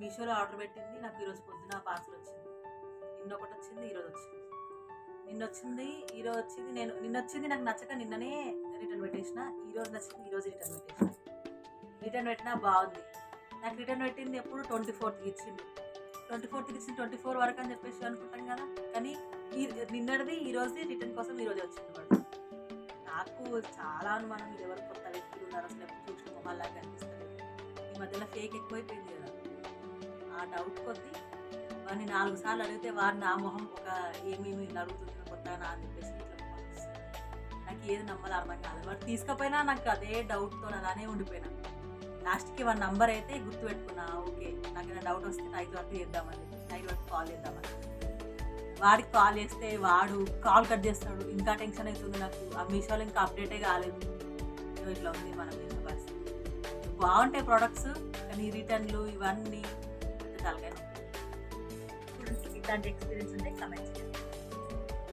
మీషోలో ఆర్డర్ పెట్టింది నాకు ఈరోజు పొద్దున పార్సల్ వచ్చింది. నిన్న ఒకటి వచ్చింది, ఈరోజు వచ్చింది. నిన్న వచ్చింది, ఈరోజు వచ్చింది. నిన్న వచ్చింది నాకు నచ్చక నిన్ననే రిటర్న్ పెట్టేసిన. ఈరోజు నచ్చింది, ఈరోజు రిటర్న్ పెట్టేసిన. రిటర్న్ పెట్టినా బాగుంది. నాకు రిటర్న్ పెట్టింది ఎప్పుడు 24th ఇచ్చింది. 24th ఇచ్చింది 24 వరకు అని చెప్పేసి అనుకుంటాం కదా, కానీ నిన్నటిది ఈరోజుది రిటర్న్ కోసం ఈరోజే వచ్చింది వాడు. నాకు చాలా అనుమానం, ఇది ఎవరు కొత్త వ్యక్తులు ఉన్నారు, అసలు ఎప్పుడు చూసిన మొహాల్లాగా కనిపిస్తుంది. ఈ మధ్యలో ఫేక్ ఎక్కువైపోయింది కదా, ఆ డౌట్ కొద్దీ వాడిని 4 సార్లు అడిగితే వాడు నా మొహం ఒక ఏమేమి అడుగుతుందో కొత్తగా అని చెప్పేసి ఇట్లా మొహం ఇస్తుంది. నాకు ఏది నమ్మాలో అర్థం కాదు. వాడు తీసుకపోయినా నాకు అదే డౌట్తో అలానే ఉండిపోయినా. లాస్ట్కి వాడి నంబర్ అయితే గుర్తుపెట్టుకున్నా, ఓకే నాకైనా డౌట్ వస్తే నైట్ వరకు చేద్దామని, నైట్ వరకు కాల్ చేద్దామని. వాడికి కాల్ చేస్తే వాడు కాల్ కట్ చేస్తాడు. ఇంకా టెన్షన్ అవుతుంది నాకు. ఆ మీషోలో ఇంకా అప్డేటే కాలేదు. ఇట్లా ఉంది మన మీషో పరిస్థితి. బాగుంటాయి ప్రోడక్ట్స్, కానీ రిటర్న్లు ఇవన్నీ తలకాయ. ఇట్లాంటి ఎక్స్పీరియన్స్ ఉంటే కమెంట్ చేయండి.